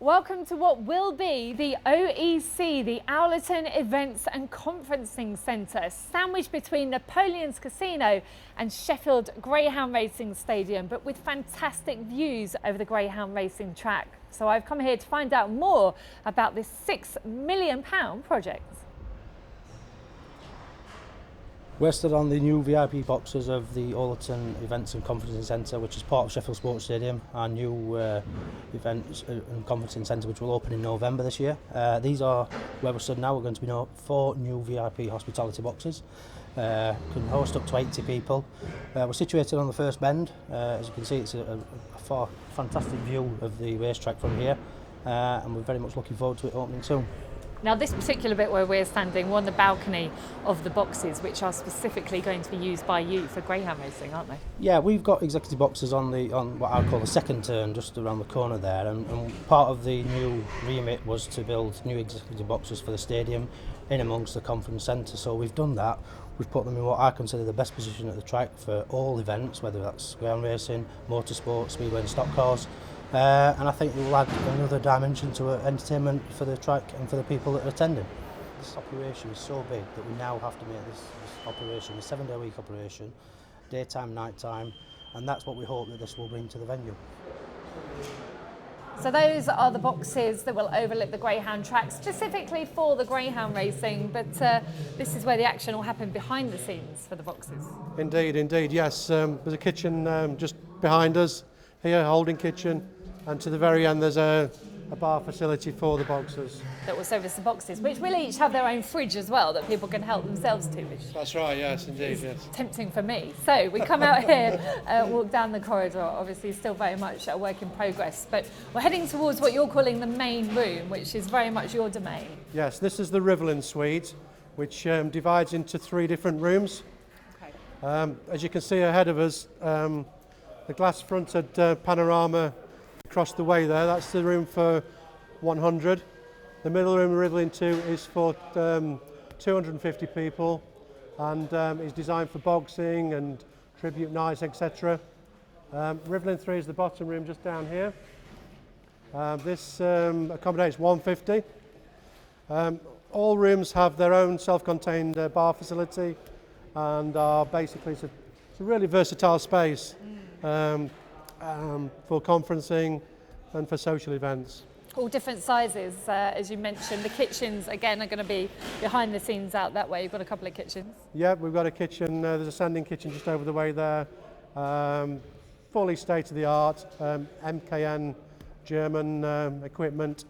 Welcome to what will be the OEC, the Owlerton Events and Conferencing Centre, sandwiched between Napoleon's Casino and Sheffield Greyhound Racing Stadium, but with fantastic views over the Greyhound Racing track. So I've come here to find out more about this £6 million project. We're stood on the new VIP boxes of the Owlerton Events and Conferencing Centre, which is part of Sheffield Sports Stadium, our new Events and Conferencing Centre, which will open in November this year. These are where we're stood now. We're going to be 4 new VIP hospitality boxes. Can host up to 80 people. We're situated on the first bend. As you can see, it's a fantastic view of the racetrack from here, and we're very much looking forward to it opening soon. Now this particular bit where we're standing, we're on the balcony of the boxes, which are specifically going to be used by you for greyhound racing, aren't they? Yeah, we've got executive boxes on what I call the second turn, just around the corner there, and part of the new remit was to build new executive boxes for the stadium in amongst the conference centre. So we've done that. We've put them in what I consider the best position at the track for all events, whether that's greyhound racing, motorsport, speedway and stock cars. And I think it will add another dimension to entertainment for the track and for the people that are attending. This operation is so big that we now have to make this operation a 7-day-a-week operation, daytime, nighttime, and that's what we hope that this will bring to the venue. So those are the boxes that will overlook the greyhound track, specifically for the greyhound racing, but this is where the action will happen behind the scenes for the boxes. Indeed, yes. There's a kitchen just behind us here, a holding kitchen, and to the very end there's a bar facility for the boxers. That will service the boxes, which will each have their own fridge as well, that people can help themselves to, which That's right, yes, indeed, yes. tempting for me. So we come out here, walk down the corridor, obviously still very much a work in progress, but we're heading towards what you're calling the main room, which is very much your domain. Yes, this is the Riverland Suite, which divides into 3 different rooms. Okay. As you can see ahead of us, the glass-fronted panorama across the way there, that's the room for 100. The middle room, Riverland 2, is for 250 people, and is designed for boxing and tribute nights, etc. Riverland 3 is the bottom room just down here. This accommodates 150. All rooms have their own self-contained bar facility, and are basically it's a really versatile space for conferencing and for social events. All different sizes, as you mentioned. The kitchens, again, are going to be behind the scenes out that way. You've got a couple of kitchens. Yeah, we've got a kitchen. There's a standing kitchen just over the way there. Fully state-of-the-art, MKN German equipment.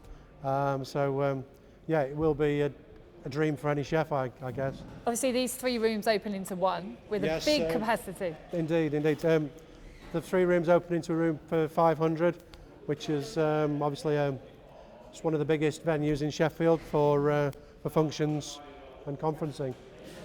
Yeah, it will be a dream for any chef, I guess. Obviously, these 3 rooms open into one with a big capacity. Indeed. The 3 rooms open into a room for 500, which is obviously it's one of the biggest venues in Sheffield for functions and conferencing.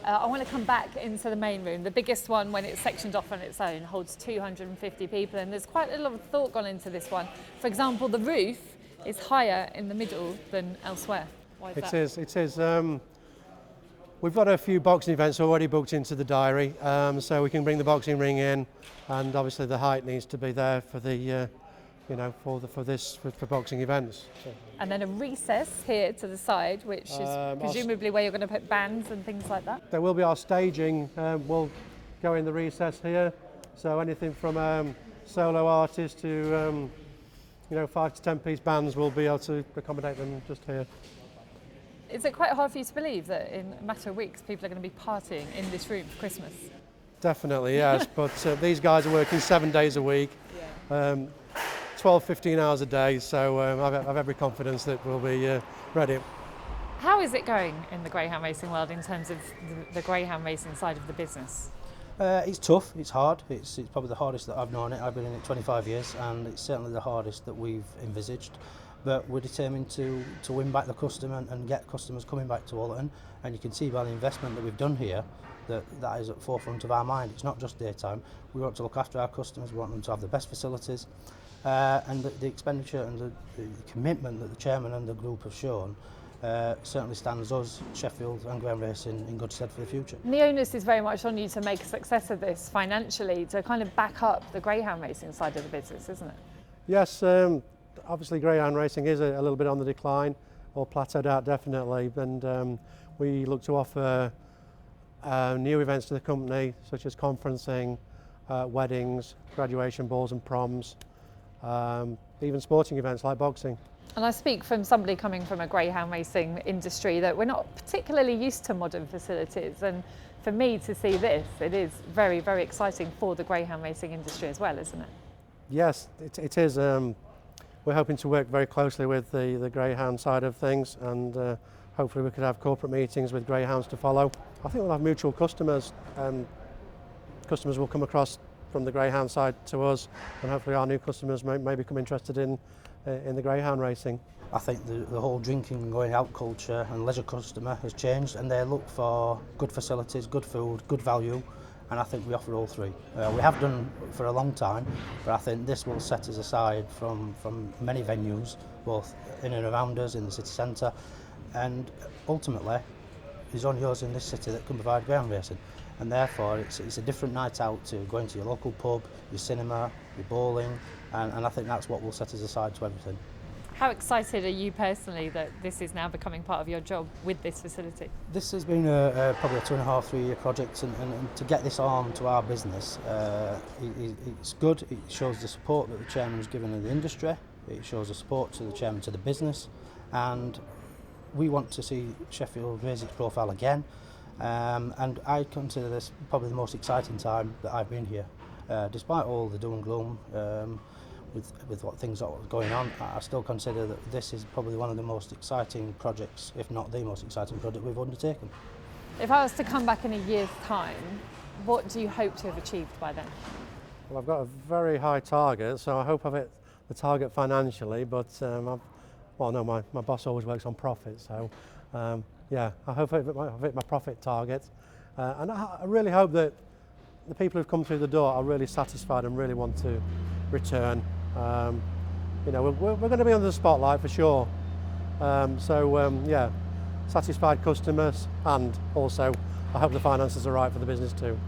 I want to come back into the main room. The biggest one, when it's sectioned off on its own, holds 250 people, and there's quite a lot of thought gone into this one. For example, the roof is higher in the middle than elsewhere. Why is that? It is. We've got a few boxing events already booked into the diary, so we can bring the boxing ring in, and obviously the height needs to be there for the, for boxing events. So. And then a recess here to the side, which is presumably where you're going to put bands and things like that. There will be our staging. Will go in the recess here, so anything from solo artists to 5 to 10 piece bands will be able to accommodate them just here. Is it quite hard for you to believe that in a matter of weeks people are going to be partying in this room for Christmas? Definitely, yes, but these guys are working 7 days a week, 12, 15 hours a day, so I have every confidence that we'll be ready. How is it going in the greyhound racing world in terms of the greyhound racing side of the business? It's tough, it's hard, it's probably the hardest that I've known it. I've been in it 25 years, and it's certainly the hardest that we've envisaged. But we're determined to win back the customer and get customers coming back to Owlerton, and you can see by the investment that we've done here that is at the forefront of our mind. It's not just daytime. We want to look after our customers, we want them to have the best facilities, and the expenditure and the commitment that the chairman and the group have shown certainly stands us, Sheffield and Greyhound Racing, in good stead for the future. And the onus is very much on you to make a success of this financially, to kind of back up the greyhound racing side of the business, isn't it? Yes, obviously greyhound racing is a little bit on the decline, or plateaued out definitely, and we look to offer new events to the company, such as conferencing, weddings, graduation balls and proms, even sporting events like boxing. And I speak from somebody coming from a greyhound racing industry that we're not particularly used to modern facilities, and for me to see this, it is very, very exciting for the greyhound racing industry as well, isn't it? Yes, it is. We're hoping to work very closely with the greyhound side of things, and hopefully we could have corporate meetings with greyhounds to follow. I think we'll have mutual customers. Customers will come across from the greyhound side to us, and hopefully our new customers may become interested in the greyhound racing. I think the whole drinking and going out culture and leisure customer has changed, and they look for good facilities, good food, good value, and I think we offer all three. We have done for a long time, but I think this will set us aside from many venues, both in and around us, in the city centre, and ultimately there's only us in this city that can provide greyhound racing, and therefore it's a different night out to going to your local pub, your cinema, your bowling, and I think that's what will set us aside to everything. How excited are you personally that this is now becoming part of your job with this facility? This has been probably a 2.5-3 year project, and to get this on to our business, it's good. It shows the support that the chairman's given in the industry, it shows the support to the chairman to the business, and we want to see Sheffield raise its profile again, and I consider this probably the most exciting time that I've been here. Despite all the doom and gloom with what things are going on, I still consider that this is probably one of the most exciting projects, if not the most exciting project we've undertaken. If I was to come back in a year's time, what do you hope to have achieved by then? Well, I've got a very high target, so I hope I've hit the target financially, but my boss always works on profit, so yeah, I hope I've hit my profit target, and I really hope that the people who've come through the door are really satisfied and really want to return. You know, we're going to be under the spotlight for sure, yeah, satisfied customers, and also I hope the finances are right for the business too.